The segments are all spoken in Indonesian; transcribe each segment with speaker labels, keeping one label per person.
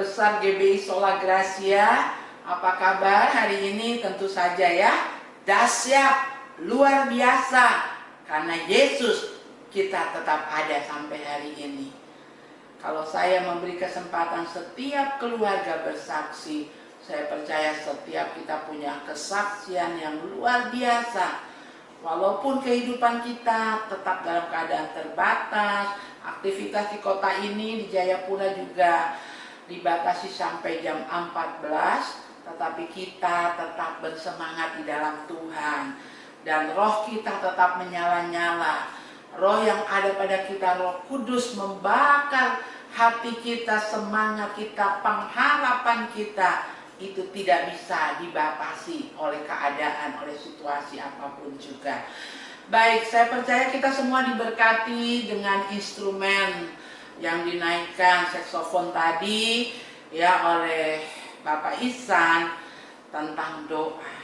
Speaker 1: besar GBI Sola Gracia. Apa kabar hari ini? Tentu saja ya, dahsyat, luar biasa. Karena Yesus kita tetap ada sampai hari ini. Kalau saya memberi kesempatan setiap keluarga bersaksi, saya percaya setiap kita punya kesaksian yang luar biasa. Walaupun kehidupan kita tetap dalam keadaan terbatas, aktivitas di kota ini, di Jayapura juga dibatasi sampai jam 14, tetapi kita tetap bersemangat di dalam Tuhan. Dan roh kita tetap menyala-nyala. Roh yang ada pada kita, Roh Kudus, membakar hati kita, semangat kita, pengharapan kita. Itu tidak bisa dibatasi oleh keadaan, oleh situasi apapun juga. Baik, saya percaya kita semua diberkati dengan instrumen yang dinaikkan saksofon tadi ya oleh Bapak Ihsan tentang doa.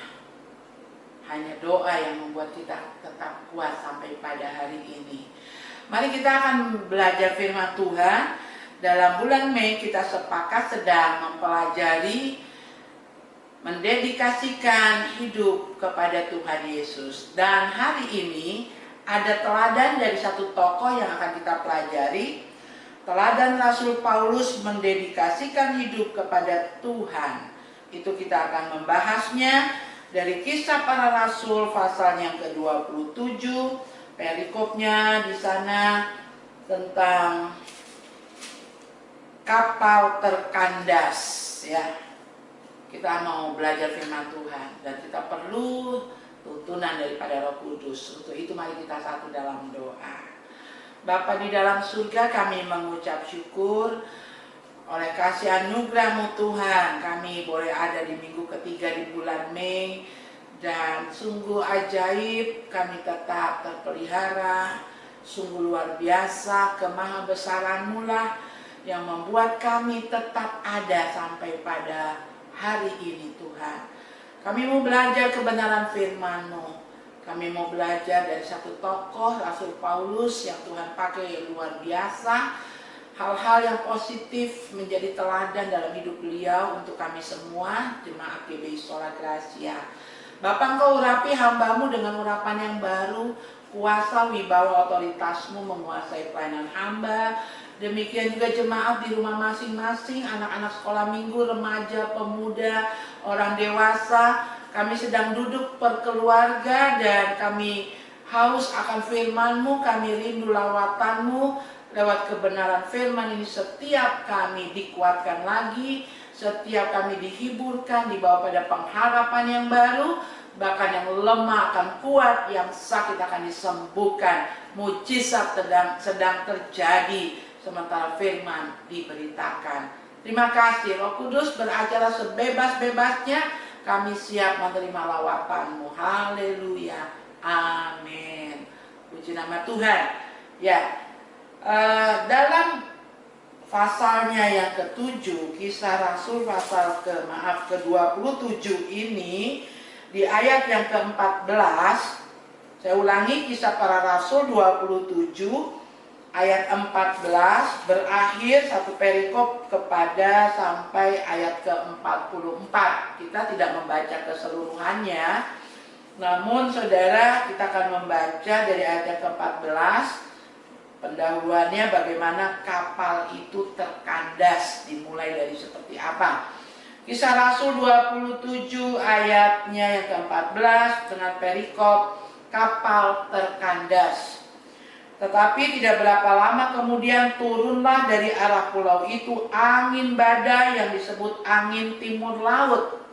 Speaker 1: Hanya doa yang membuat kita tetap kuat sampai pada hari ini. Mari kita akan belajar firman Tuhan. Dalam bulan Mei kita sepakat sedang mempelajari mendedikasikan hidup kepada Tuhan Yesus. Dan hari ini ada teladan dari satu tokoh yang akan kita pelajari. Teladan Rasul Paulus mendedikasikan hidup kepada Tuhan. Itu kita akan membahasnya dari Kisah Para Rasul pasal yang ke-27. Perikopnya di sana tentang kapal terkandas ya. Kita mau belajar firman Tuhan dan kita perlu tuntunan daripada Roh Kudus. Untuk itu mari kita satu dalam doa. Bapa di dalam surga, kami mengucap syukur oleh kasih anugerah-Mu Tuhan. Kami boleh ada di minggu ketiga di bulan Mei. Dan sungguh ajaib, kami tetap terpelihara. Sungguh luar biasa, kemahabesaran-Mu lah yang membuat kami tetap ada sampai pada hari ini Tuhan. Kami mau belajar kebenaran firman-Mu. Kami mau belajar dari satu tokoh Rasul Paulus yang Tuhan pakai luar biasa. Hal-hal yang positif menjadi teladan dalam hidup beliau untuk kami semua jemaat GBI Sola Gracia. Bapa, Engkau urapi hamba-Mu dengan urapan yang baru. Kuasa wibawa otoritas-Mu menguasai pelayanan hamba. Demikian juga jemaat di rumah masing-masing, anak-anak sekolah minggu, remaja, pemuda, orang dewasa. Kami sedang duduk berkeluarga dan kami haus akan firman-Mu, kami rindu lawatan-Mu. Lewat kebenaran firman ini setiap kami dikuatkan lagi, setiap kami dihiburkan, dibawa pada pengharapan yang baru. Bahkan yang lemah akan kuat, yang sakit akan disembuhkan. Mujizat sedang terjadi sementara firman diberitakan. Terima kasih Roh Kudus, beracara sebebas-bebasnya. Kami siap menerima lawatan-Mu. Haleluya. Amin. Puji nama Tuhan. Ya, dalam pasalnya yang ke-7, Kisah Rasul pasal ke-27 ini, di ayat yang ke-14, saya ulangi, Kisah Para Rasul 27 ayat 14 berakhir satu perikop kepada sampai ayat ke-44. Kita tidak membaca keseluruhannya, namun saudara, kita akan membaca dari ayat yang ke-14. Pendahuluannya bagaimana kapal itu terkandas, dimulai dari seperti apa. Kisah Rasul 27 ayatnya yang ke-14 dengan perikop kapal terkandas. Tetapi tidak berapa lama kemudian turunlah dari arah pulau itu angin badai yang disebut angin timur laut.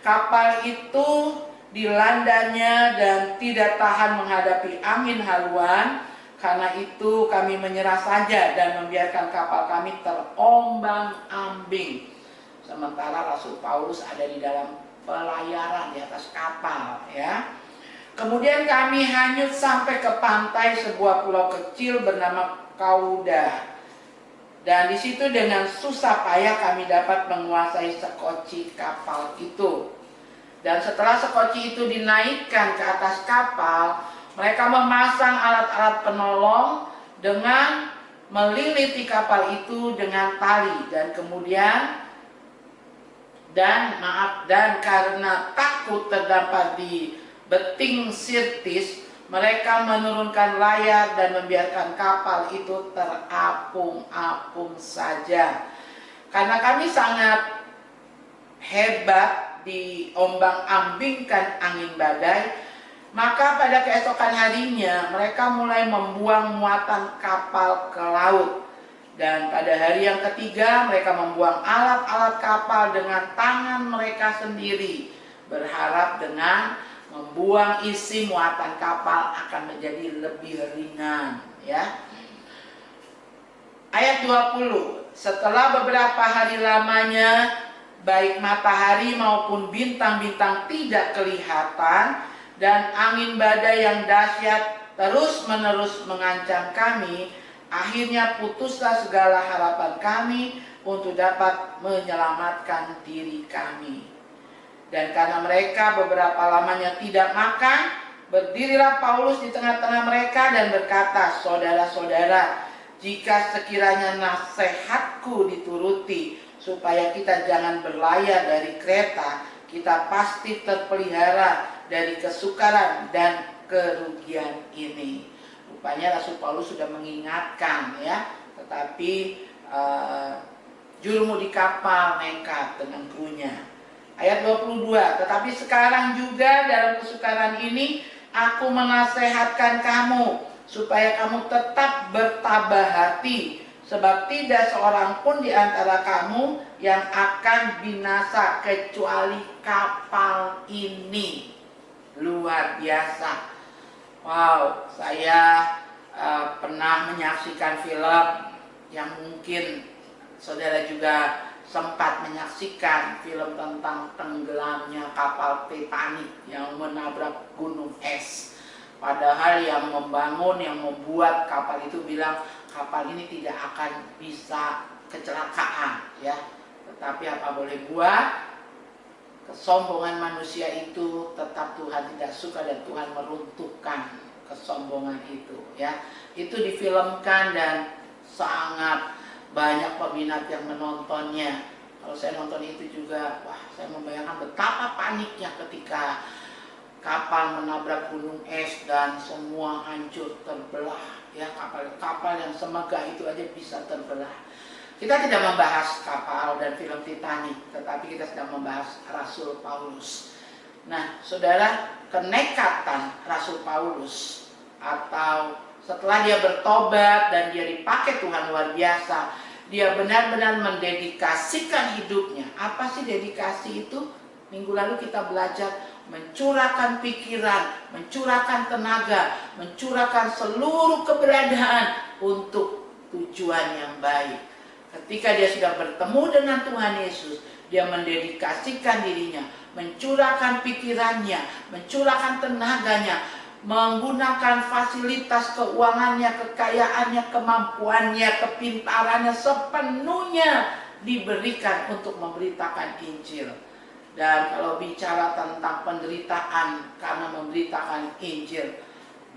Speaker 1: Kapal itu dilandanya dan tidak tahan menghadapi angin haluan. Karena itu kami menyerah saja dan membiarkan kapal kami terombang-ambing. Sementara Rasul Paulus ada di dalam pelayaran di atas kapal ya. Kemudian kami hanyut sampai ke pantai sebuah pulau kecil bernama Kauda. Dan di situ dengan susah payah kami dapat menguasai sekoci kapal itu. Dan setelah sekoci itu dinaikkan ke atas kapal, mereka memasang alat-alat penolong dengan meliliti kapal itu dengan tali. Dan kemudian dan karena takut terdampar di beting Sirtis, mereka menurunkan layar dan membiarkan kapal itu terapung-apung saja. Karena kami sangat hebat diombang-ambingkan angin badai, maka pada keesokan harinya mereka mulai membuang muatan kapal ke laut. Dan pada hari yang ketiga mereka membuang alat-alat kapal dengan tangan mereka sendiri, berharap dengan membuang isi muatan kapal akan menjadi lebih ringan, ya. Ayat 20, setelah beberapa hari lamanya baik matahari maupun bintang-bintang tidak kelihatan dan angin badai yang dahsyat terus-menerus mengancam kami, akhirnya putuslah segala harapan kami untuk dapat menyelamatkan diri kami. Dan karena mereka beberapa lamanya tidak makan, berdirilah Paulus di tengah-tengah mereka dan berkata, "Saudara-saudara, jika sekiranya nasihatku dituruti, supaya kita jangan berlayar dari Kreta, kita pasti terpelihara dari kesukaran dan kerugian ini." Rupanya Rasul Paulus sudah mengingatkan, ya, tetapi jurumudi kapal nekat dengan krunya. Ayat 22, tetapi sekarang juga dalam kesukaran ini aku menasehatkan kamu supaya kamu tetap bertabah hati, sebab tidak seorang pun di antara kamu yang akan binasa kecuali kapal ini. Luar biasa. Wow, saya pernah menyaksikan film yang mungkin saudara juga sempat menyaksikan, film tentang tenggelamnya kapal Titanic yang menabrak gunung es. Padahal yang membangun, yang membuat kapal itu bilang kapal ini tidak akan bisa kecelakaan, ya. Tetapi apa boleh buat, kesombongan manusia itu tetap Tuhan tidak suka dan Tuhan meruntuhkan kesombongan itu, ya. Itu difilmkan dan sangat banyak peminat yang menontonnya. Kalau saya nonton itu juga, wah, saya membayangkan betapa paniknya ketika kapal menabrak gunung es dan semua hancur terbelah, ya. Kapal yang semegah itu aja bisa terbelah. Kita tidak membahas kapal dan film Titanic, tetapi kita sedang membahas Rasul Paulus. Nah, saudara, kenekatan Rasul Paulus, atau setelah dia bertobat dan dia dipakai Tuhan luar biasa, dia benar-benar mendedikasikan hidupnya. Apa sih dedikasi itu? Minggu lalu kita belajar mencurahkan pikiran, mencurahkan tenaga, mencurahkan seluruh keberadaan untuk tujuan yang baik. Ketika dia sudah bertemu dengan Tuhan Yesus, dia mendedikasikan dirinya, mencurahkan pikirannya, mencurahkan tenaganya, menggunakan fasilitas keuangannya, kekayaannya, kemampuannya, kepintarannya sepenuhnya diberikan untuk memberitakan Injil. Dan kalau bicara tentang penderitaan karena memberitakan Injil,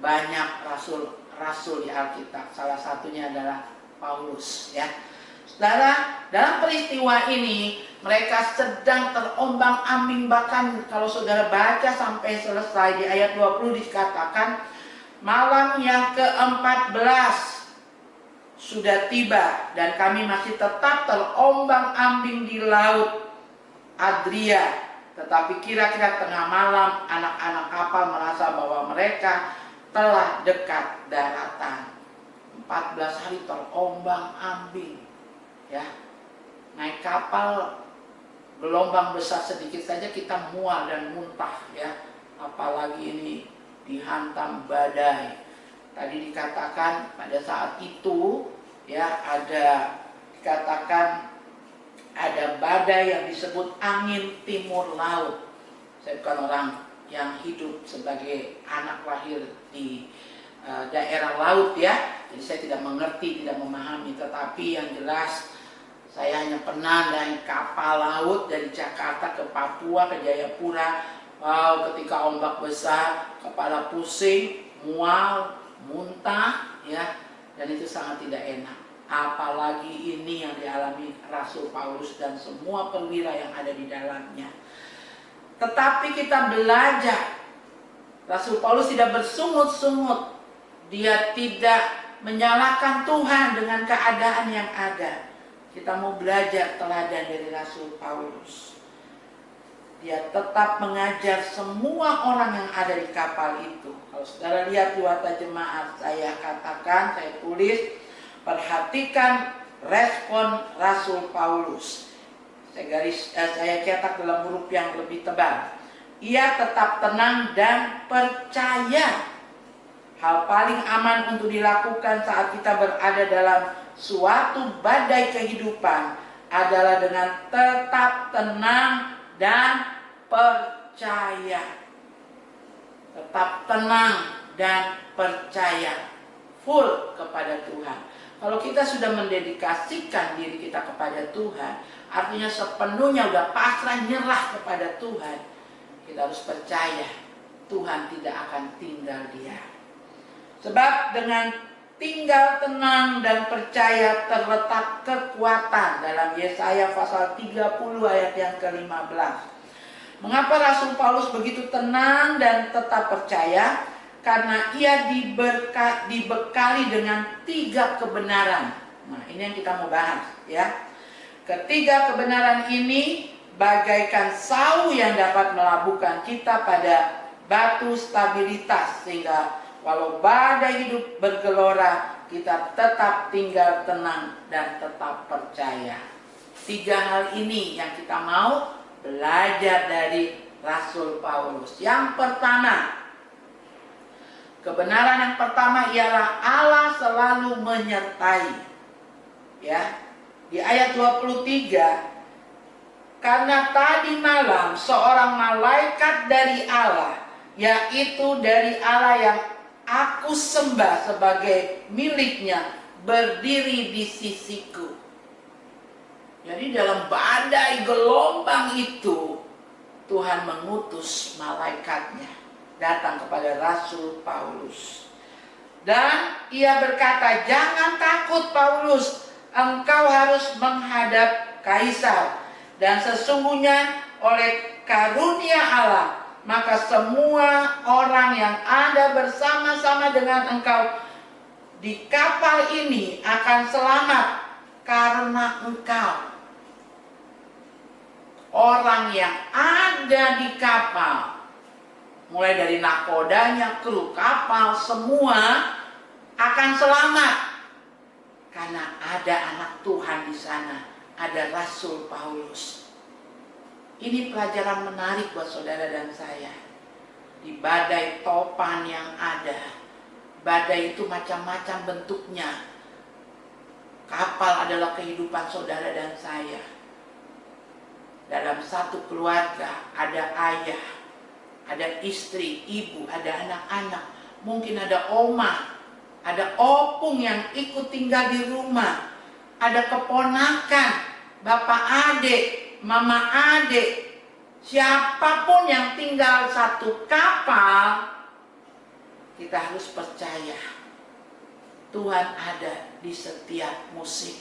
Speaker 1: banyak rasul-rasul di Alkitab. Salah satunya adalah Paulus, ya. Saudara, dalam peristiwa ini mereka sedang terombang-ambing. Bahkan kalau saudara baca sampai selesai di ayat 20 dikatakan, malam yang ke-14 sudah tiba dan kami masih tetap terombang-ambing di laut Adria. Tetapi kira-kira tengah malam anak-anak kapal merasa bahwa mereka telah dekat daratan. 14 hari terombang-ambing, ya. Naik kapal, gelombang besar sedikit saja kita mual dan muntah, ya. Apalagi ini dihantam badai. Tadi dikatakan pada saat itu, ya, dikatakan ada badai yang disebut angin timur laut. Saya bukan orang yang hidup sebagai anak lahir di daerah laut, ya. Jadi saya tidak mengerti, tidak memahami. Tetapi yang jelas saya hanya pernah naik kapal laut dari Jakarta ke Papua, ke Jayapura. Wow, ketika ombak besar, kepala pusing, mual, muntah, ya. Dan itu sangat tidak enak. Apalagi ini yang dialami Rasul Paulus dan semua perwira yang ada di dalamnya. Tetapi kita belajar, Rasul Paulus tidak bersungut-sungut. Dia tidak menyalahkan Tuhan dengan keadaan yang ada. Kita mau belajar teladan dari Rasul Paulus. Dia tetap mengajar semua orang yang ada di kapal itu. Kalau saudara lihat di Warta Jemaat, saya katakan, saya tulis, perhatikan respon Rasul Paulus. Saya cetak dalam huruf yang lebih tebal. Ia tetap tenang dan percaya. Hal paling aman untuk dilakukan saat kita berada dalam suatu badai kehidupan adalah dengan tetap tenang dan percaya. Tetap tenang dan percaya full kepada Tuhan. Kalau kita sudah mendedikasikan diri kita kepada Tuhan, artinya sepenuhnya udah pasrah nyerah kepada Tuhan, kita harus percaya Tuhan tidak akan tinggal dia. Sebab dengan tinggal tenang dan percaya terletak kekuatan dalam Yesaya pasal 30 ayat yang ke-15. Mengapa Rasul Paulus begitu tenang dan tetap percaya? Karena ia dibekali dengan 3 kebenaran. Nah, ini yang kita mau bahas ya. Ketiga kebenaran ini bagaikan sau yang dapat melabuhkan kita pada batu stabilitas, sehingga walau badai hidup bergelora, kita tetap tinggal tenang dan tetap percaya. 3 hal ini yang kita mau belajar dari Rasul Paulus. Yang pertama, kebenaran yang pertama ialah Allah selalu menyertai. Ya. Di ayat 23, karena tadi malam seorang malaikat dari Allah, yaitu dari Allah yang aku sembah sebagai miliknya, berdiri di sisiku. Jadi dalam badai gelombang itu, Tuhan mengutus malaikatnya datang kepada Rasul Paulus. Dan ia berkata, jangan takut Paulus, engkau harus menghadap Kaisar. Dan sesungguhnya oleh karunia Allah, maka semua orang yang ada bersama-sama dengan engkau di kapal ini akan selamat karena engkau. Orang yang ada di kapal, mulai dari nakodanya, kru kapal, semua akan selamat karena ada anak Tuhan di sana, ada Rasul Paulus. Ini pelajaran menarik buat saudara dan saya. Di badai topan yang ada, badai itu macam-macam bentuknya. Kapal adalah kehidupan saudara dan saya. Dalam satu keluarga ada ayah, ada istri, ibu, ada anak-anak, mungkin ada oma, ada opung yang ikut tinggal di rumah, ada keponakan, bapak adik, mama adik, siapapun yang tinggal satu kapal, kita harus percaya Tuhan ada di setiap musim.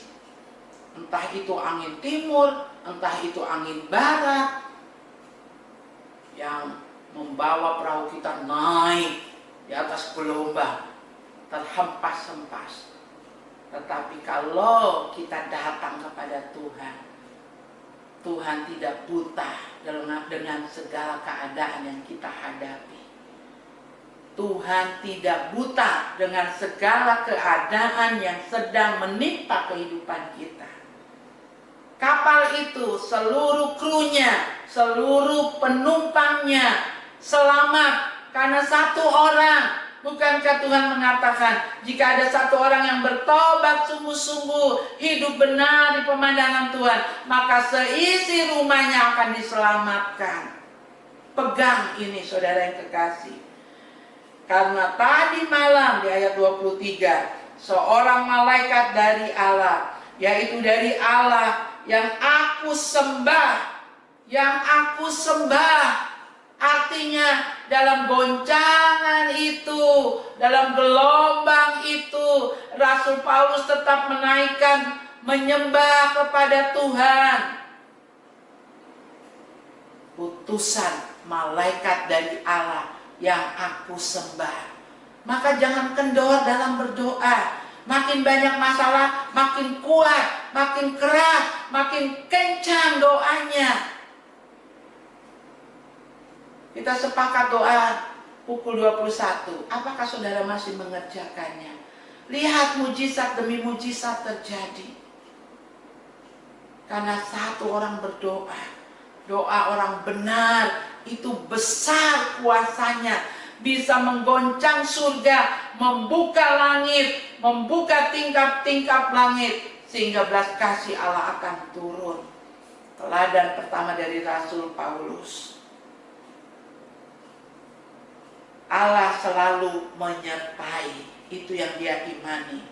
Speaker 1: Entah itu angin timur, entah itu angin barat, yang membawa perahu kita naik di atas gelombang, terhempas-hempas. Tetapi kalau kita datang kepada Tuhan, Tuhan tidak buta dengan segala keadaan yang kita hadapi. Tuhan tidak buta dengan segala keadaan yang sedang menimpa kehidupan kita. Kapal itu seluruh krunya, seluruh penumpangnya selamat karena satu orang. Bukankah Tuhan mengatakan, jika ada satu orang yang bertobat sungguh-sungguh, hidup benar di pemandangan Tuhan, maka seisi rumahnya akan diselamatkan. Pegang ini saudara yang kekasih. Karena tadi malam di ayat 23, seorang malaikat dari Allah, yaitu dari Allah yang aku sembah, Artinya dalam goncangan itu, dalam gelombang itu, Rasul Paulus tetap menaikkan, menyembah kepada Tuhan. Utusan malaikat dari Allah yang aku sembah. Maka jangan kendor dalam berdoa. Makin banyak masalah, makin kuat, makin keras, makin kencang doanya. Kita sepakat doa pukul 21. Apakah saudara masih mengerjakannya? Lihat mujizat demi mujizat terjadi. Karena satu orang berdoa, doa orang benar itu besar kuasanya, bisa menggoncang surga, membuka langit, membuka tingkap-tingkap langit, sehingga belas kasih Allah akan turun. Teladan pertama dari Rasul Paulus. Allah selalu menyertai, itu yang dia imani.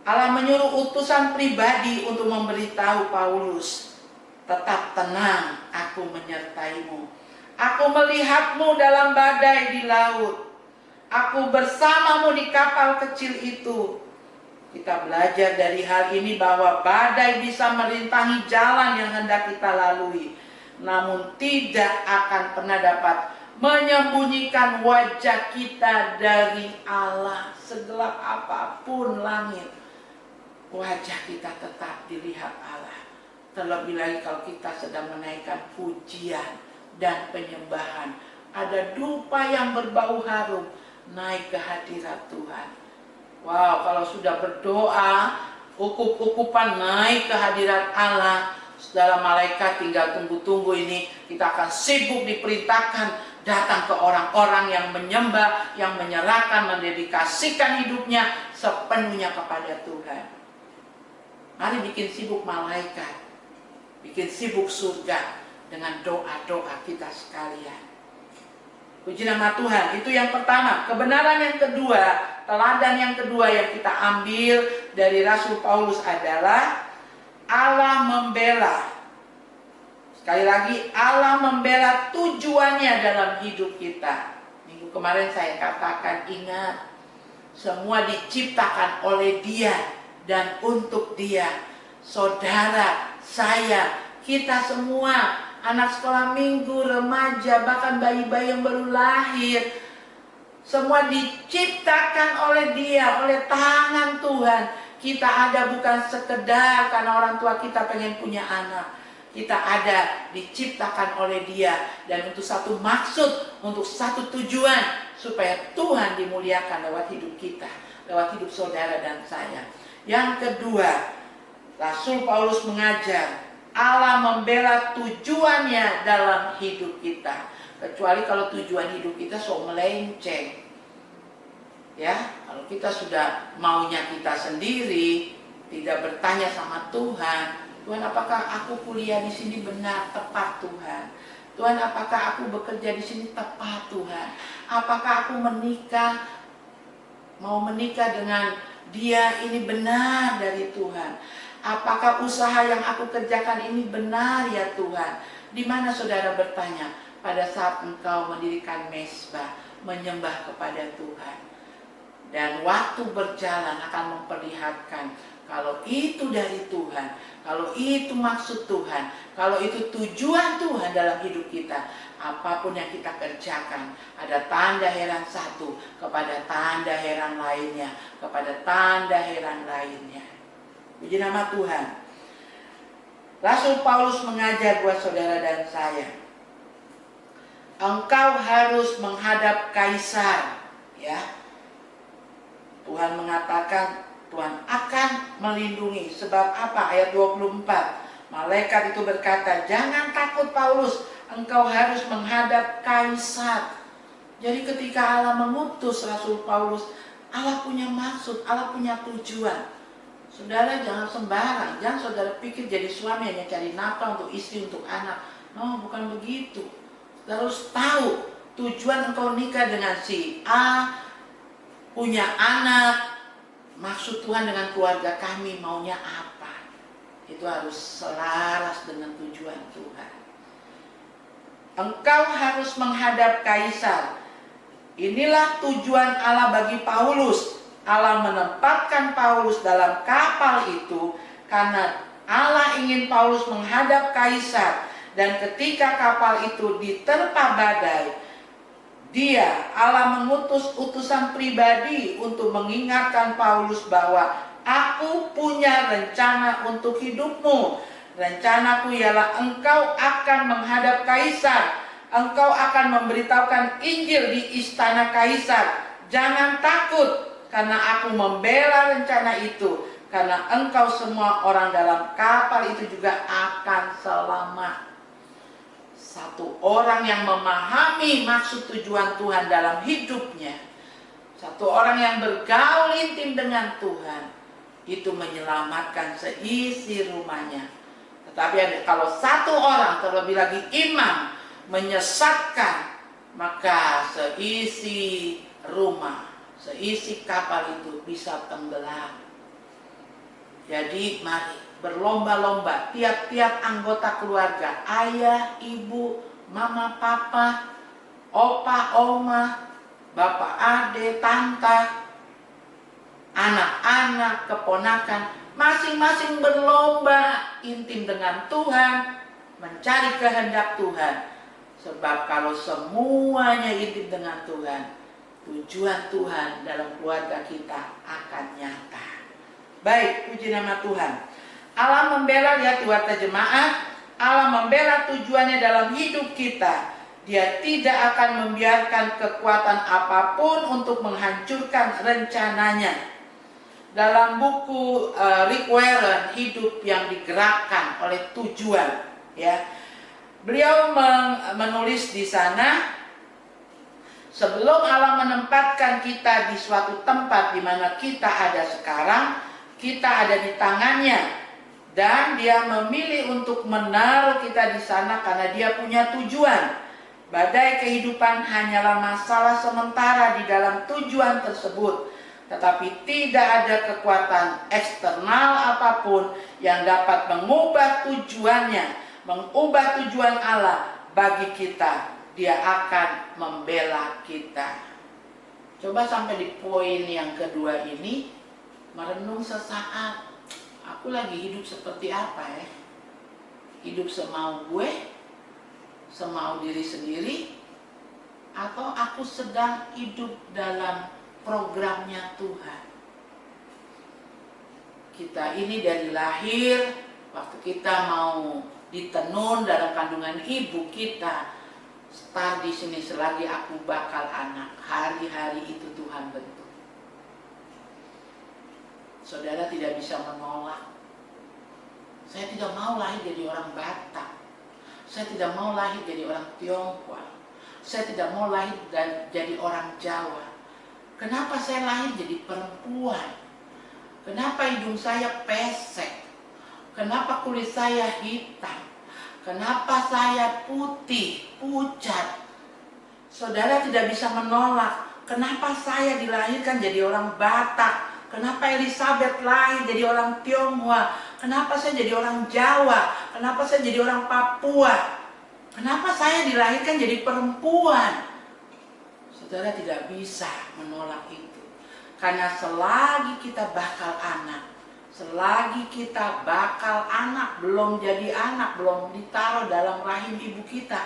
Speaker 1: Allah menyuruh utusan pribadi untuk memberitahu Paulus, tetap tenang, aku menyertaimu. Aku melihatmu dalam badai di laut. Aku bersamamu di kapal kecil itu. Kita belajar dari hal ini bahwa badai bisa merintangi jalan yang hendak kita lalui, namun tidak akan pernah dapat menyembunyikan wajah kita dari Allah. Segelap apapun langit, wajah kita tetap dilihat Allah. Terlebih lagi kalau kita sedang menaikkan pujian dan penyembahan, ada dupa yang berbau harum naik ke hadirat Tuhan. Wow, kalau sudah berdoa, ukup-ukupan naik ke hadirat Allah, saudara malaikat tinggal tunggu-tunggu ini. Kita akan sibuk diperintahkan datang ke orang-orang yang menyembah, yang menyerahkan, mendedikasikan hidupnya sepenuhnya kepada Tuhan. Mari bikin sibuk malaikat, bikin sibuk surga dengan doa-doa kita sekalian. Puji nama Tuhan. Itu yang pertama. Kebenaran yang kedua, teladan yang kedua yang kita ambil dari Rasul Paulus adalah Allah membela. Sekali lagi, Allah membela tujuannya dalam hidup kita. Minggu kemarin saya katakan, ingat, semua diciptakan oleh Dia dan untuk Dia. Saudara, saya, kita semua, anak sekolah minggu, remaja, bahkan bayi-bayi yang baru lahir, semua diciptakan oleh Dia, oleh tangan Tuhan. Kita ada bukan sekedar karena orang tua kita pengen punya anak. Kita ada diciptakan oleh Dia dan untuk satu maksud, untuk satu tujuan, supaya Tuhan dimuliakan lewat hidup kita, lewat hidup saudara dan saya. Yang kedua, Rasul Paulus mengajar Allah membela tujuannya dalam hidup kita. Kecuali kalau tujuan hidup kita sok melenceng. Ya, kalau kita sudah maunya kita sendiri, tidak bertanya sama Tuhan, Tuhan, apakah aku kuliah di sini benar, tepat Tuhan? Tuhan, apakah aku bekerja di sini tepat Tuhan? Apakah aku mau menikah dengan dia ini benar dari Tuhan? Apakah usaha yang aku kerjakan ini benar ya Tuhan? Di mana saudara bertanya pada saat engkau mendirikan mezbah, menyembah kepada Tuhan? Dan waktu berjalan akan memperlihatkan kalau itu dari Tuhan, kalau itu maksud Tuhan, kalau itu tujuan Tuhan dalam hidup kita, apapun yang kita kerjakan, ada tanda heran satu kepada tanda heran lainnya, kepada tanda heran lainnya. Puji nama Tuhan. Rasul Paulus mengajar buat saudara dan saya, engkau harus menghadap kaisar, ya. Tuhan mengatakan Tuhan akan melindungi. Sebab apa? Ayat 24. Malaikat itu berkata, jangan takut Paulus, engkau harus menghadap kaisar. Jadi ketika Allah mengutus Rasul Paulus, Allah punya maksud, Allah punya tujuan. Saudara jangan sembarang, jangan saudara pikir jadi suami hanya cari nafkah untuk istri, untuk anak. No, bukan begitu. Saudara harus tahu tujuan engkau nikah dengan si A, punya anak, maksud Tuhan dengan keluarga kami maunya apa. Itu harus selaras dengan tujuan Tuhan. engkau harus menghadap kaisar. Inilah tujuan Allah bagi Paulus. Allah menempatkan Paulus dalam kapal itu karena Allah ingin Paulus menghadap kaisar. Dan ketika kapal itu diterpa badai, Allah mengutus utusan pribadi untuk mengingatkan Paulus bahwa aku punya rencana untuk hidupmu. Rencanaku ialah engkau akan menghadap kaisar. Engkau akan memberitahukan Injil di istana kaisar. Jangan takut, karena aku membela rencana itu. Karena engkau semua orang dalam kapal itu juga akan selamat. Satu orang yang memahami maksud tujuan Tuhan dalam hidupnya, satu orang yang bergaul intim dengan Tuhan, itu menyelamatkan seisi rumahnya. Tetapi kalau satu orang, terlebih lagi imam, menyesatkan, maka seisi rumah, seisi kapal itu bisa tenggelam. Jadi mari berlomba-lomba, tiap-tiap anggota keluarga, ayah, ibu, mama, papa, opa, oma, bapak, ade, tante, anak-anak, keponakan, masing-masing berlomba intim dengan Tuhan, mencari kehendak Tuhan. Sebab kalau semuanya intim dengan Tuhan, tujuan Tuhan dalam keluarga kita akan nyata. Baik, puji nama Tuhan. Allah membela, lihat di warta jemaat, Allah membela tujuannya dalam hidup kita. Dia tidak akan membiarkan kekuatan apapun untuk menghancurkan rencananya. Dalam buku Rick Warren, Hidup yang Digerakkan oleh Tujuan, ya, beliau menulis di sana, sebelum Allah menempatkan kita di suatu tempat di mana kita ada sekarang, kita ada di tangannya. Dan dia memilih untuk menaruh kita di sana karena dia punya tujuan. Badai kehidupan hanyalah masalah sementara di dalam tujuan tersebut. Tetapi tidak ada kekuatan eksternal apapun yang dapat mengubah tujuannya, mengubah tujuan Allah bagi kita. Dia akan membela kita. Coba sampai di poin yang kedua ini, merenung sesaat. Aku lagi hidup seperti apa ya? Hidup semau gue, semau diri sendiri, atau aku sedang hidup dalam programnya Tuhan? Kita ini dari lahir, waktu kita mau ditenun dalam kandungan ibu kita, start di sini selagi aku bakal anak, hari-hari itu Tuhan bentuk. Saudara tidak bisa menolak. Saya tidak mau lahir jadi orang Batak. Saya tidak mau lahir jadi orang Tionghoa. Saya tidak mau lahir dan jadi orang Jawa. Kenapa saya lahir jadi perempuan? Kenapa hidung saya pesek? Kenapa kulit saya hitam? Kenapa saya putih, pucat? Saudara tidak bisa menolak. Kenapa saya dilahirkan jadi orang Batak? Kenapa Elizabeth lahir jadi orang Tionghoa? Kenapa saya jadi orang Jawa? Kenapa saya jadi orang Papua? Kenapa saya dilahirkan jadi perempuan? Saudara tidak bisa menolak itu. Karena selagi kita bakal anak, belum jadi anak, belum ditaruh dalam rahim ibu kita,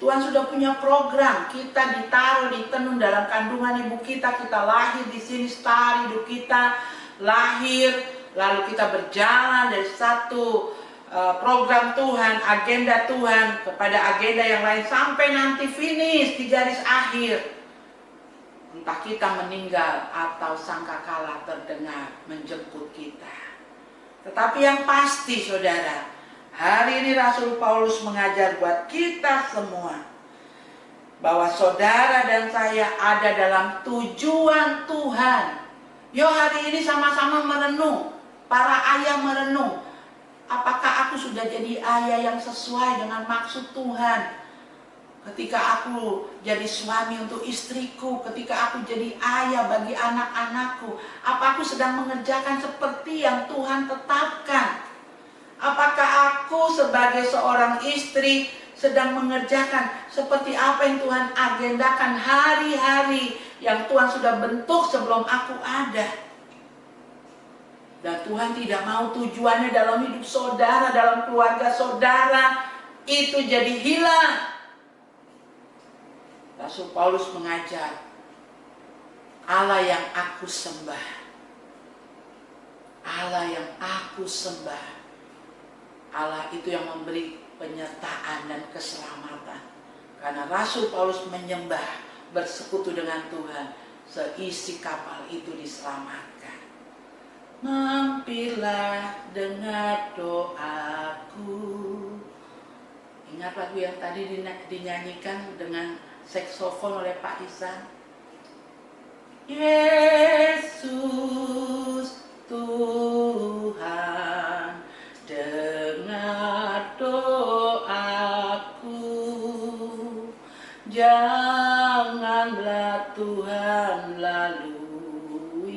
Speaker 1: Tuhan sudah punya program. Kita ditaruh, ditenun dalam kandungan ibu kita. Kita lahir di sini, start hidup kita lahir, lalu kita berjalan dari satu program Tuhan, agenda Tuhan kepada agenda yang lain sampai nanti finish di garis akhir. Entah kita meninggal atau sangkakala terdengar menjemput kita. Tetapi yang pasti saudara, hari ini Rasul Paulus mengajar buat kita semua bahwa saudara dan saya ada dalam tujuan Tuhan. Yuk hari ini sama-sama merenung, para ayah merenung. Apakah aku sudah jadi ayah yang sesuai dengan maksud Tuhan? Ketika aku jadi suami untuk istriku, ketika aku jadi ayah bagi anak-anakku, apa aku sedang mengerjakan seperti yang Tuhan tetapkan? Apakah aku sebagai seorang istri sedang mengerjakan seperti apa yang Tuhan agendakan hari-hari yang Tuhan sudah bentuk sebelum aku ada. Dan Tuhan tidak mau tujuannya dalam hidup saudara, dalam keluarga saudara itu jadi hilang. Rasul Paulus mengajar, Allah yang aku sembah, Allah yang aku sembah, Allah itu yang memberi penyertaan dan keselamatan. Karena Rasul Paulus menyembah, bersekutu dengan Tuhan, seisi kapal itu diselamatkan. Mampirlah dengar doaku. Ingat lagu yang tadi dinyanyikan dengan saksofon oleh Pak Isan? Yesus Tuhan, dengar doaku. Janganlah Tuhan lalui,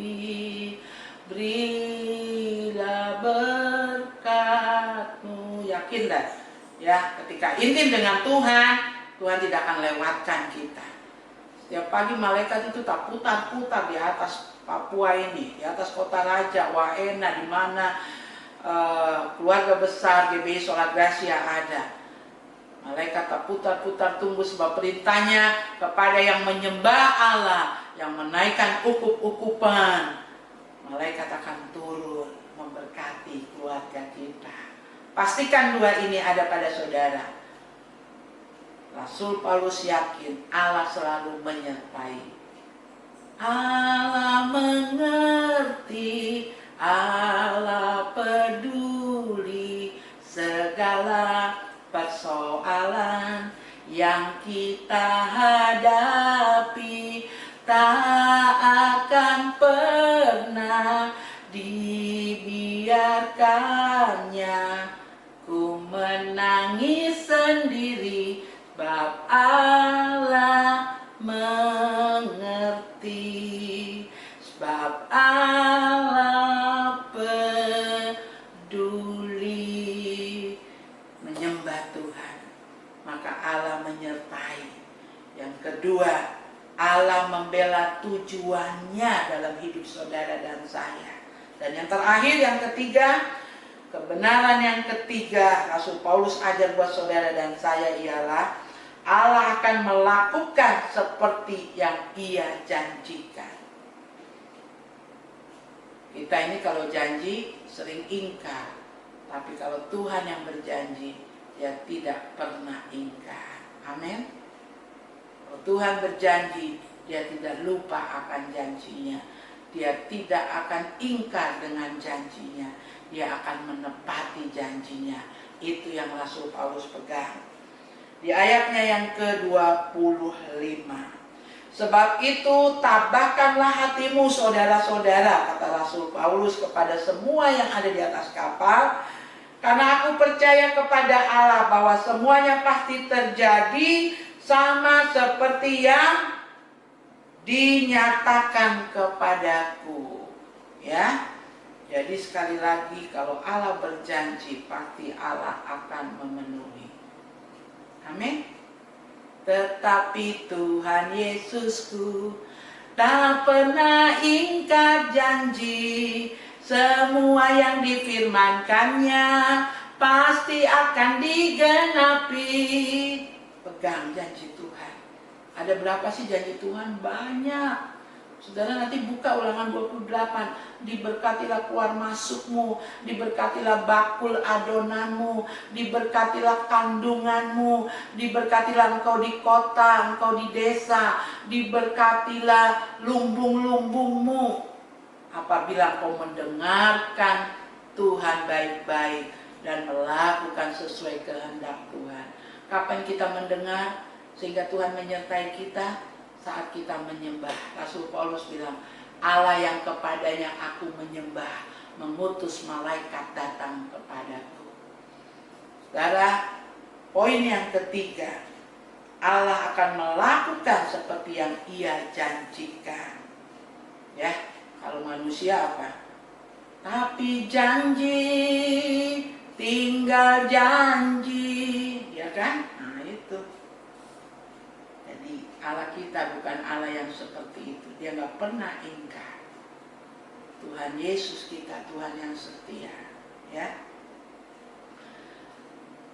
Speaker 1: berilah berkat-Mu. Yakin dah ya, ketika intim dengan Tuhan, Tuhan tidak akan lewatkan kita. Setiap pagi malaikat itu tak putar-putar di atas Papua ini, di atas kota raja, Waena, di mana keluarga besar GBI Solat Gracia ada. Malaikat tak putar-putar tunggu sebab perintahnya kepada yang menyembah Allah, yang menaikkan ukup-ukupan. Malaikat akan turun memberkati keluarga kita. Pastikan dua ini ada pada saudara. Rasul Paulus yakin Allah selalu menyertai. Allah mengerti, Allah peduli segala persoalan yang kita hadapi, tak akan pernah dibiarkannya. Ku menangis sendiri, sebab Allah mengerti, sebab Allah peduli. Menyembah Tuhan, maka Allah menyertai. Yang kedua, Allah membela tujuannya dalam hidup saudara dan saya. Dan yang terakhir, yang ketiga, kebenaran yang ketiga Rasul Paulus ajar buat saudara dan saya ialah Allah akan melakukan seperti yang Ia janjikan. Kita ini kalau janji sering ingkar, tapi kalau Tuhan yang berjanji, Dia tidak pernah ingkar. Amin. Kalau Tuhan berjanji, Dia tidak lupa akan janjinya. Dia tidak akan ingkar dengan janjinya. Dia akan menepati janjinya. Itu yang Rasul Paulus pegang. Di ayatnya yang ke-25. Sebab itu tabahkanlah hatimu saudara-saudara, kata Rasul Paulus kepada semua yang ada di atas kapal. Karena aku percaya kepada Allah bahwa semuanya pasti terjadi sama seperti yang dinyatakan kepadaku. Ya. Jadi sekali lagi, kalau Allah berjanji, pasti Allah akan memenuhi. Amin. Tetapi Tuhan Yesusku tak pernah ingkar janji. Semua yang difirmankannya pasti akan digenapi. Pegang janji Tuhan. Ada berapa sih janji Tuhan? Banyak. Saudara nanti buka Ulangan 28. Diberkatilah keluar masukmu, diberkatilah bakul adonanmu, diberkatilah kandunganmu, diberkatilah engkau di kota, engkau di desa, diberkatilah lumbung-lumbungmu. Apabila engkau mendengarkan Tuhan baik-baik dan melakukan sesuai kehendak Tuhan. Kapan kita mendengar sehingga Tuhan menyertai kita? Saat kita menyembah. Rasul Paulus bilang, Allah yang kepadanya aku menyembah, mengutus malaikat datang kepadaku. Saudara, poin yang ketiga, Allah akan melakukan seperti yang Ia janjikan. Ya, kalau manusia apa? Tapi janji tinggal janji, ya kan? Nah, Allah kita bukan Allah yang seperti itu. Dia nggak pernah ingkar. Tuhan Yesus kita Tuhan yang setia, ya.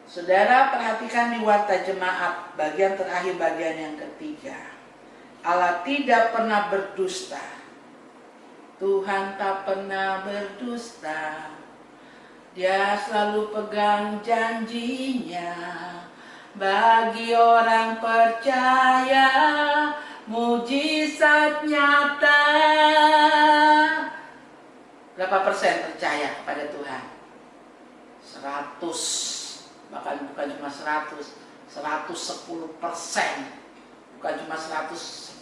Speaker 1: Saudara, perhatikan di Warta Jemaat bagian terakhir, bagian yang ketiga. Allah tidak pernah berdusta. Tuhan tak pernah berdusta. Dia selalu pegang janjinya. Bagi orang percaya, mujizat nyata. Berapa persen percaya kepada Tuhan? 100. Bahkan bukan cuma 100, 110%. Bukan cuma 110%.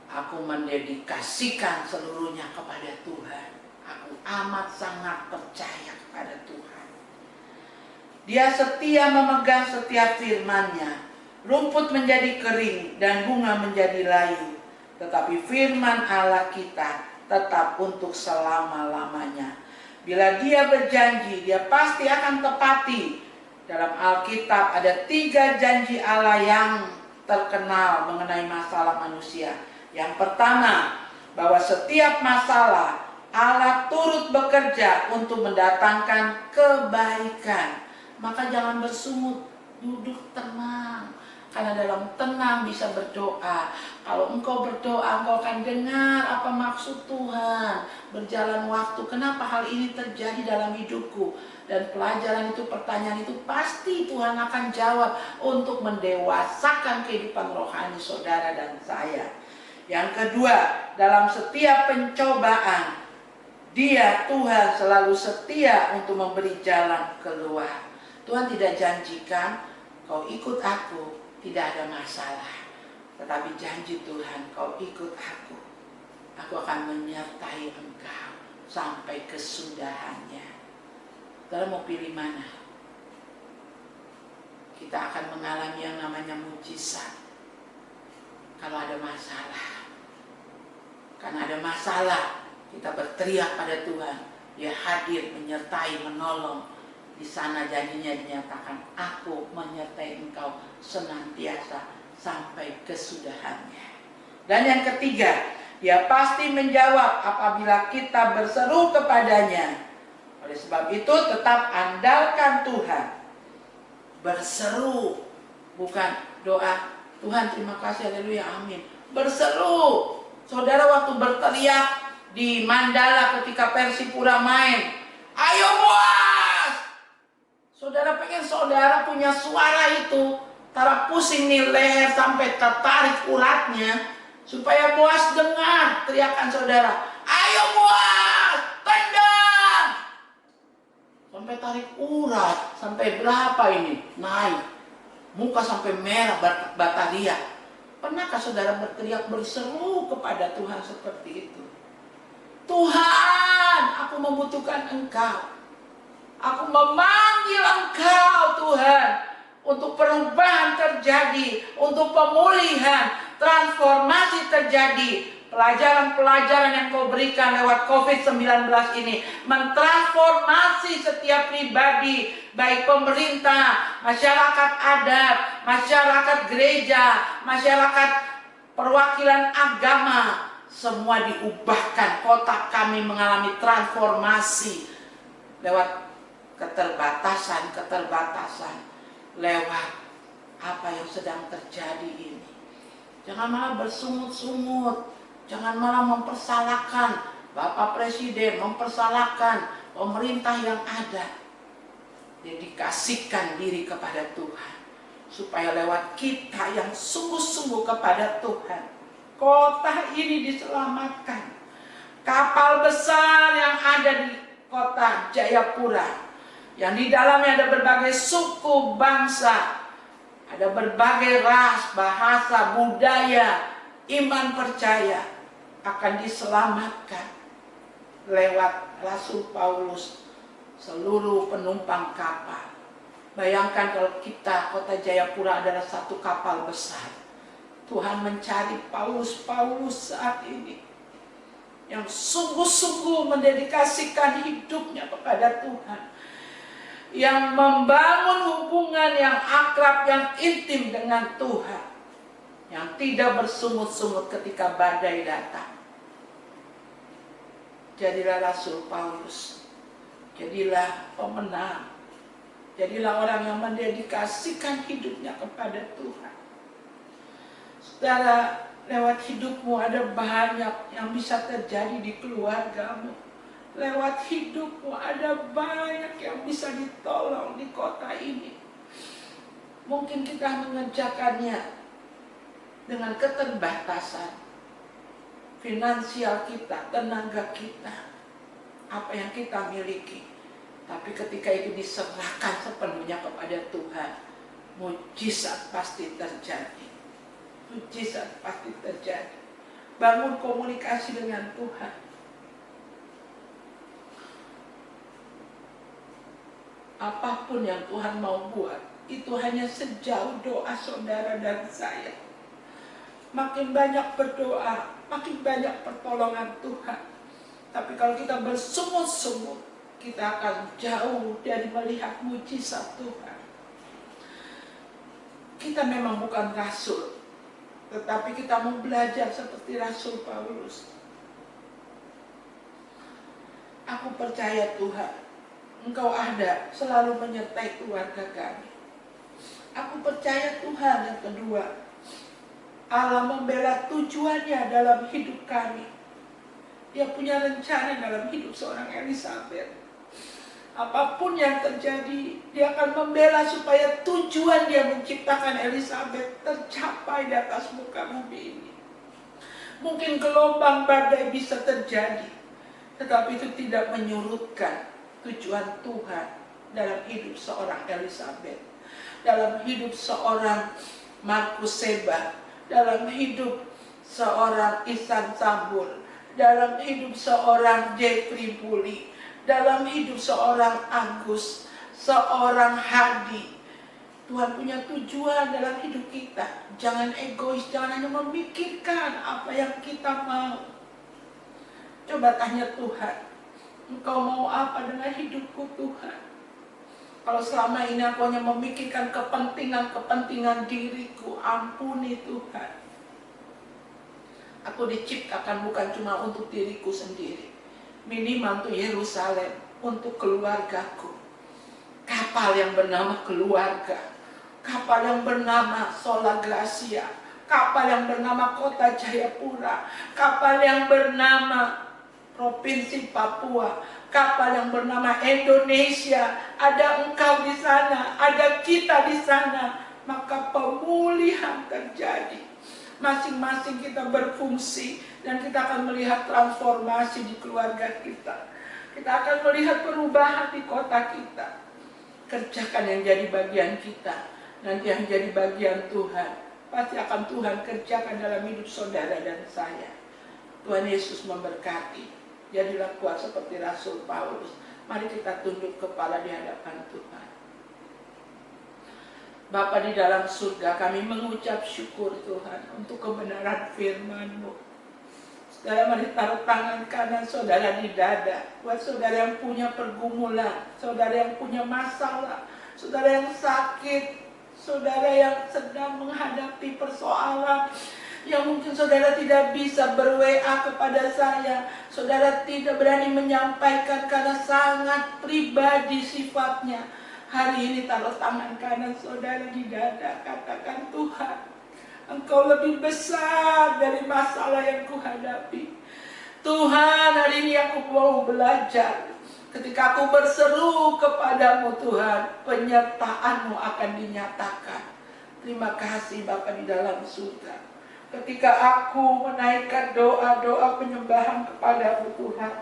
Speaker 1: Aku mendedikasikan seluruhnya kepada Tuhan. Aku amat sangat percaya kepada Tuhan. Dia setia memegang setiap firman-Nya. Rumput menjadi kering dan bunga menjadi layu. Tetapi firman Allah kita tetap untuk selama-lamanya. Bila Dia berjanji, Dia pasti akan tepati. Dalam Alkitab ada 3 janji Allah yang terkenal mengenai masalah manusia. Yang pertama, bahwa setiap masalah Allah turut bekerja untuk mendatangkan kebaikan. Maka jangan bersungut, duduk tenang. Karena dalam tenang bisa berdoa. Kalau engkau berdoa, engkau akan dengar apa maksud Tuhan. Berjalan waktu, kenapa hal ini terjadi dalam hidupku. Dan pelajaran itu, pertanyaan itu pasti Tuhan akan jawab untuk mendewasakan kehidupan rohani saudara dan saya. Yang kedua, dalam setiap pencobaan, Dia, Tuhan, selalu setia untuk memberi jalan keluar. Tuhan tidak janjikan, kau ikut aku, tidak ada masalah. Tetapi janji Tuhan, kau ikut aku akan menyertai engkau sampai kesudahannya. Saudara mau pilih mana? Kita akan mengalami yang namanya mujizat kalau ada masalah. Karena ada masalah, kita berteriak pada Tuhan, Dia hadir, menyertai, menolong. Di sana janjinya dinyatakan, aku menyertai engkau senantiasa sampai kesudahannya. Dan yang ketiga, Dia pasti menjawab apabila kita berseru kepadanya. Oleh sebab itu tetap andalkan Tuhan. Berseru, bukan doa, Tuhan terima kasih, haleluya, amin. Berseru. Saudara waktu berteriak di Mandala ketika Persipura main, ayo Boas! Saudara pengen saudara punya suara itu, tara pusing nih leher sampai tertarik uratnya, supaya Boas dengar teriakan saudara. Ayo Boas, tendang! Sampai tarik urat, sampai berapa ini? Naik. Muka sampai merah, bataria. Pernahkah saudara berteriak, berseru kepada Tuhan seperti itu? Tuhan, aku membutuhkan Engkau. Aku memanggil Engkau Tuhan, untuk perubahan terjadi, untuk pemulihan, transformasi terjadi. Pelajaran-pelajaran yang Kau berikan lewat COVID-19 ini mentransformasi setiap pribadi, baik pemerintah, masyarakat adat, masyarakat gereja, masyarakat perwakilan agama. Semua diubahkan, kota kami mengalami transformasi lewat keterbatasan, lewat apa yang sedang terjadi ini. Jangan malah bersungut-sungut, jangan malah mempersalahkan Bapak Presiden, mempersalahkan pemerintah yang ada. Dedikasikan diri kepada Tuhan, supaya lewat kita yang sungguh-sungguh kepada Tuhan, kota ini diselamatkan. Kapal besar yang ada di kota Jayapura, yang di dalamnya ada berbagai suku bangsa, ada berbagai ras, bahasa, budaya, iman percaya, akan diselamatkan lewat Rasul Paulus, seluruh penumpang kapal. Bayangkan kalau kita, kota Jayapura adalah satu kapal besar. Tuhan mencari Paulus saat ini yang sungguh-sungguh mendedikasikan hidupnya kepada Tuhan, yang membangun hubungan yang akrab, yang intim dengan Tuhan. yang tidak bersungut-sungut ketika badai datang. Jadilah Rasul Paulus, jadilah pemenang, jadilah orang yang mendedikasikan hidupnya kepada Tuhan. Saudara, lewat hidupmu ada banyak yang bisa terjadi di keluargamu. Lewat hidupmu ada banyak yang bisa ditolong di kota ini. Mungkin kita mengerjakannya dengan keterbatasan finansial kita, tenaga kita, apa yang kita miliki. Tapi ketika itu diserahkan sepenuhnya kepada Tuhan, mujizat pasti terjadi. Mujizat pasti terjadi. Bangun komunikasi dengan Tuhan. Apapun yang Tuhan mau buat, itu hanya sejauh doa saudara dan saya. Makin banyak berdoa, makin banyak pertolongan Tuhan. Tapi kalau kita bersungut-sungut, kita akan jauh dari melihat mujizat Tuhan. Kita memang bukan rasul, tetapi kita mau belajar seperti Rasul Paulus. Aku percaya Tuhan, Engkau ada selalu menyertai keluarga kami. Aku percaya Tuhan, yang kedua, Allah membela tujuannya dalam hidup kami. Dia punya rencana dalam hidup seorang Elizabeth. Apapun yang terjadi, dia akan membela supaya tujuan dia menciptakan Elizabeth tercapai di atas muka bumi ini. Mungkin gelombang badai bisa terjadi, tetapi itu tidak menyurutkan tujuan Tuhan dalam hidup seorang Elizabeth, dalam hidup seorang Markus Seba, dalam hidup seorang Ihsan Sambul, dalam hidup seorang Jeffrey Bully, dalam hidup seorang Agus, seorang Hadi. Tuhan punya tujuan dalam hidup kita. Jangan egois, jangan hanya memikirkan apa yang kita mau. Coba tanya Tuhan, Engkau mau apa dengan hidupku Tuhan? Kalau selama ini aku hanya memikirkan kepentingan diriku, ampuni Tuhan. Aku diciptakan bukan cuma untuk diriku sendiri, minimal untuk Yerusalem, untuk keluargaku. Kapal yang bernama keluarga, kapal yang bernama Sola Gracia, kapal yang bernama Kota Jayapura, kapal yang bernama Provinsi Papua, kapal yang bernama Indonesia. Ada engkau di sana, ada kita di sana, maka pemulihan terjadi. Masing-masing kita berfungsi dan kita akan melihat transformasi di keluarga kita. Kita akan melihat perubahan di kota kita. Kerjakan yang jadi bagian kita, nanti yang jadi bagian Tuhan pasti akan Tuhan kerjakan dalam hidup saudara dan saya. Tuhan Yesus memberkati. Jadilah kuat seperti Rasul Paulus. Mari kita tunduk kepala di hadapan Tuhan. Bapa di dalam surga, kami mengucap syukur Tuhan untuk kebenaran firman-Mu. Saudara, mari taruh tangan kanan saudara di dada. Buat saudara yang punya pergumulan, saudara yang punya masalah, saudara yang sakit, saudara yang sedang menghadapi persoalan yang mungkin saudara tidak bisa ber-WA kepada saya, saudara tidak berani menyampaikan karena sangat pribadi sifatnya. Hari ini taruh tangan kanan saudara di dada, katakan, Tuhan, Engkau lebih besar dari masalah yang kuhadapi. Tuhan, hari ini aku mau belajar. Ketika aku berseru kepadamu Tuhan, penyertaan-Mu akan dinyatakan. Terima kasih Bapa di dalam surga. Ketika aku menaikkan doa-doa penyembahan kepadamu Tuhan,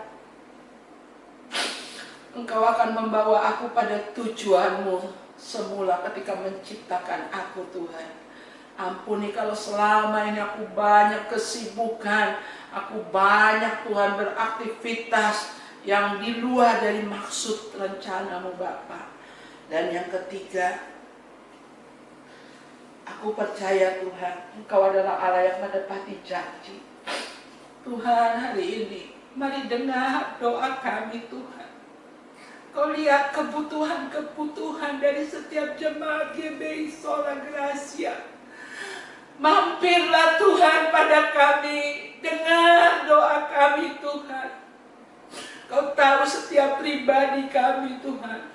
Speaker 1: Engkau akan membawa aku pada tujuanmu semula ketika menciptakan aku Tuhan. Ampuni kalau selama ini aku banyak kesibukan, aku banyak Tuhan beraktivitas yang di luar dari maksud rencana-Mu Bapa. Dan yang ketiga, aku percaya Tuhan, Engkau adalah Allah yang menepati janji. Tuhan, hari ini mari dengar doa kami Tuhan. Kau lihat kebutuhan-kebutuhan dari setiap jemaat GBI Sola Gracia. Mampirlah Tuhan pada kami, dengar doa kami Tuhan. Kau tahu setiap pribadi kami Tuhan.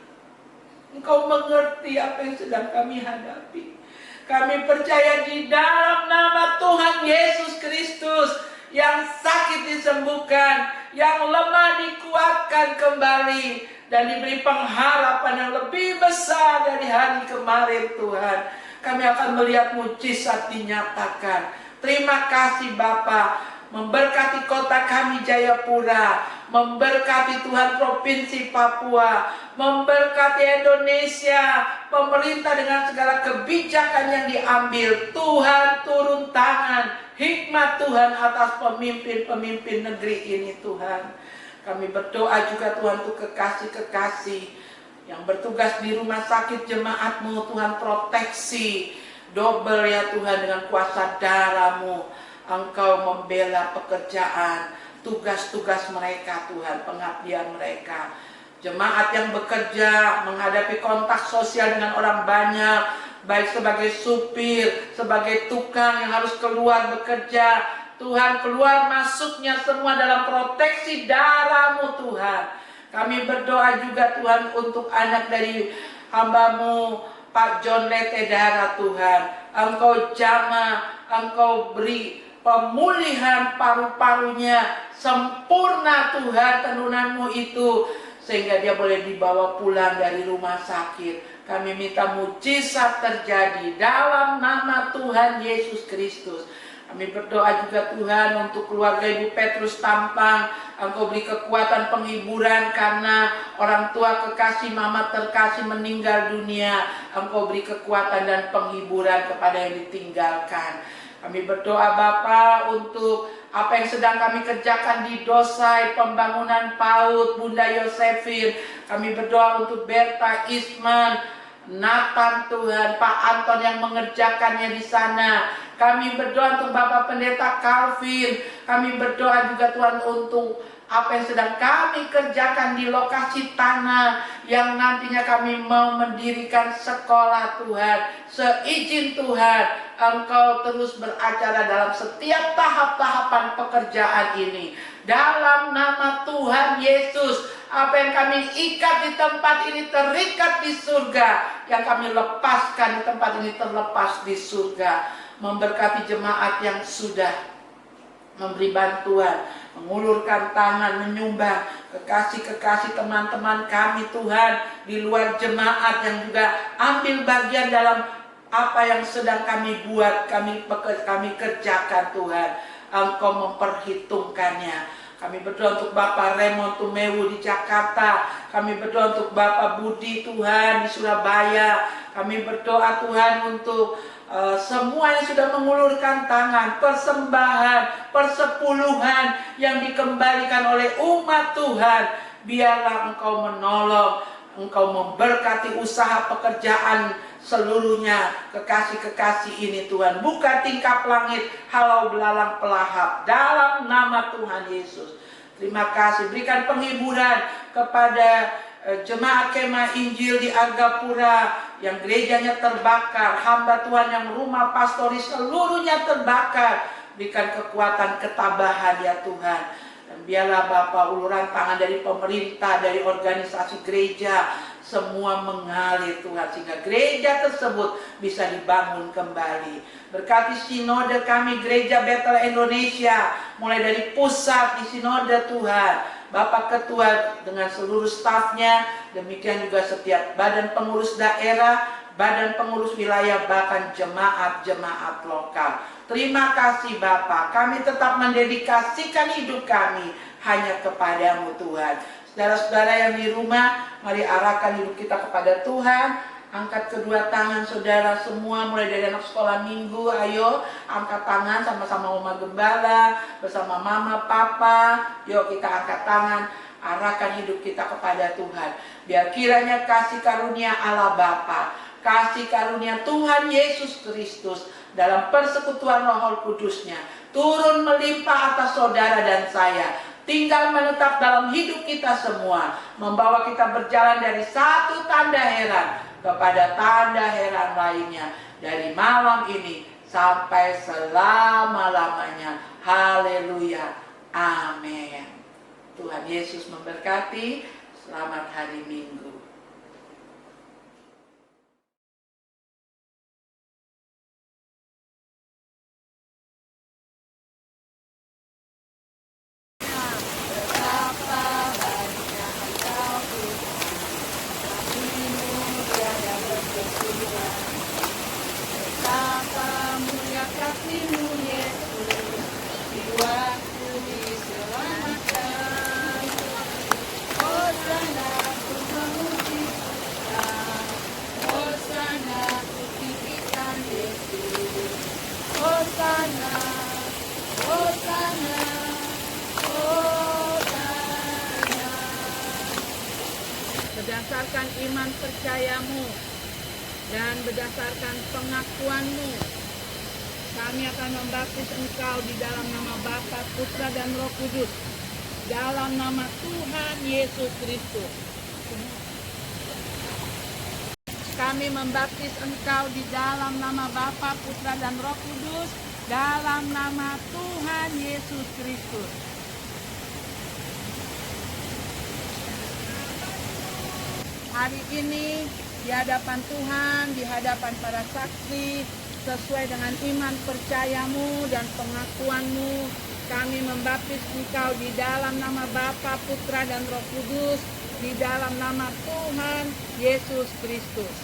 Speaker 1: Engkau mengerti apa yang sedang kami hadapi. Kami percaya di dalam nama Tuhan Yesus Kristus, yang sakit disembuhkan, yang lemah dikuatkan kembali, dan diberi pengharapan yang lebih besar dari hari kemarin Tuhan. Kami akan melihat mujizat dinyatakan. Terima kasih Bapa, memberkati kota kami Jayapura, memberkati Tuhan Provinsi Papua, memberkati Indonesia, pemerintah dengan segala kebijakan yang diambil. Tuhan turun tangan, hikmat Tuhan atas pemimpin-pemimpin negeri ini Tuhan. Kami berdoa juga Tuhan untuk kekasih-kekasih yang bertugas di rumah sakit jemaat-Mu, Tuhan proteksi double ya Tuhan, dengan kuasa darah-Mu. Engkau membela pekerjaan, tugas-tugas mereka Tuhan, pengabdian mereka. Jemaat yang bekerja menghadapi kontak sosial dengan orang banyak, baik sebagai supir, sebagai tukang yang harus keluar bekerja, Tuhan, keluar masuknya semua dalam proteksi darah-Mu Tuhan. Kami berdoa juga Tuhan untuk anak dari hamba-Mu Pak John Letedara Tuhan. Engkau jamah, Engkau beri pemulihan paru-parunya sempurna Tuhan, tenunan-Mu itu, sehingga dia boleh dibawa pulang dari rumah sakit. Kami minta mujizat terjadi dalam nama Tuhan Yesus Kristus. Kami berdoa juga Tuhan untuk keluarga Ibu Petrus Tampang. Engkau beri kekuatan penghiburan karena orang tua kekasih mama terkasih meninggal dunia. Engkau beri kekuatan dan penghiburan kepada yang ditinggalkan. Kami berdoa Bapa untuk apa yang sedang kami kerjakan di Dosai, pembangunan PAUD Bunda Yosefin. Kami berdoa untuk Berta Isman, Nathan Tuhan, Pak Anton yang mengerjakannya di sana. Kami berdoa untuk Bapak Pendeta Calvin. Kami berdoa juga Tuhan untuk apa yang sedang kami kerjakan di lokasi tanah yang nantinya kami mau mendirikan sekolah Tuhan. Seizin Tuhan, Engkau terus beracara dalam setiap tahap-tahapan pekerjaan ini. Dalam nama Tuhan Yesus, apa yang kami ikat di tempat ini terikat di surga, yang kami lepaskan di tempat ini terlepas di surga. Memberkati jemaat yang sudah memberi bantuan, mengulurkan tangan, menyumbang, kekasih-kekasih teman-teman kami Tuhan di luar jemaat yang juga ambil bagian dalam apa yang sedang kami buat, kami kerjakan Tuhan. Engkau memperhitungkannya. Kami berdoa untuk Bapak Raymond Tumewu di Jakarta. Kami berdoa untuk Bapak Budi Tuhan di Surabaya. Kami berdoa Tuhan untuk semua yang sudah mengulurkan tangan, persembahan, persepuluhan yang dikembalikan oleh umat Tuhan. Biarlah Engkau menolong, Engkau memberkati usaha pekerjaan seluruhnya kekasih-kekasih ini Tuhan. Buka tingkap langit, halau belalang pelahap dalam nama Tuhan Yesus. Terima kasih, berikan penghiburan kepada jemaat kemah Injil di Argapura yang gerejanya terbakar, hamba Tuhan yang rumah pastoris seluruhnya terbakar. Berikan kekuatan ketabahan ya Tuhan. Dan biarlah Bapa uluran tangan dari pemerintah, dari organisasi gereja, semua mengalir Tuhan, sehingga gereja tersebut bisa dibangun kembali. Berkati sinode kami Gereja Bethel Indonesia, mulai dari pusat di sinode Tuhan, Bapak Ketua dengan seluruh stafnya, demikian juga setiap badan pengurus daerah, badan pengurus wilayah, bahkan jemaat-jemaat lokal. Terima kasih Bapak, kami tetap mendedikasikan hidup kami hanya kepadamu Tuhan. Saudara-saudara yang di rumah, mari arahkan hidup kita kepada Tuhan. Angkat kedua tangan saudara semua, mulai dari anak sekolah minggu, ayo angkat tangan sama-sama Oma Gembala, bersama Mama, Papa, yuk kita angkat tangan, arahkan hidup kita kepada Tuhan. Biar kiranya kasih karunia Allah Bapa, kasih karunia Tuhan Yesus Kristus dalam persekutuan Roh Kudusnya turun melimpah atas saudara dan saya, tinggal menetap dalam hidup kita semua, membawa kita berjalan dari satu tanda heran kepada tanda heran lainnya, dari malam ini sampai selama-lamanya. Haleluya. Amin. Tuhan Yesus memberkati. Selamat hari Minggu.
Speaker 2: Berdasarkan iman percayamu dan berdasarkan pengakuanmu, kami akan membaptis engkau di dalam nama Bapa, Putra, dan Roh Kudus, dalam nama Tuhan Yesus Kristus. Kami membaptis engkau di dalam nama Bapa, Putra, dan Roh Kudus, dalam nama Tuhan Yesus Kristus. Hari ini di hadapan Tuhan, di hadapan para saksi, sesuai dengan iman percayamu dan pengakuanmu, kami membaptis engkau di dalam nama Bapa, Putra, dan Roh Kudus, di dalam nama Tuhan Yesus Kristus.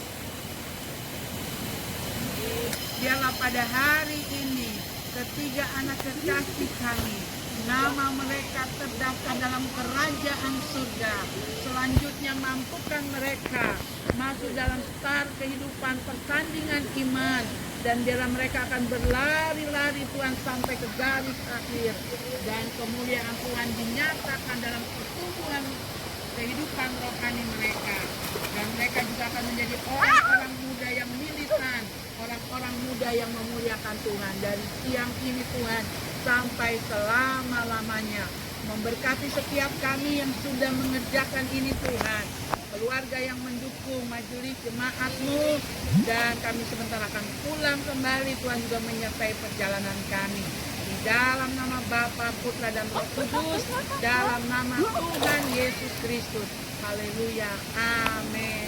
Speaker 2: Biarlah pada hari ini ketiga anak kekasih kami, nama mereka terdaftar dalam kerajaan surga. Selanjutnya mampukan mereka masuk dalam start kehidupan pertandingan iman. Dan biarlah mereka akan berlari-lari Tuhan sampai ke garis akhir. Dan kemuliaan Tuhan dinyatakan dalam pertumbuhan kehidupan rohani mereka. Dan mereka juga akan menjadi orang-orang muda yang militan, orang-orang muda yang memuliakan Tuhan dari siang ini Tuhan sampai selama-lamanya. Memberkati setiap kami yang sudah mengerjakan ini Tuhan, keluarga yang mendukung majelis jemaat-Mu, dan kami sebentar akan pulang kembali. Tuhan juga menyertai perjalanan kami. Di dalam nama Bapa, Putra, dan Roh Kudus, dalam nama Tuhan Yesus Kristus. Haleluya. Amin.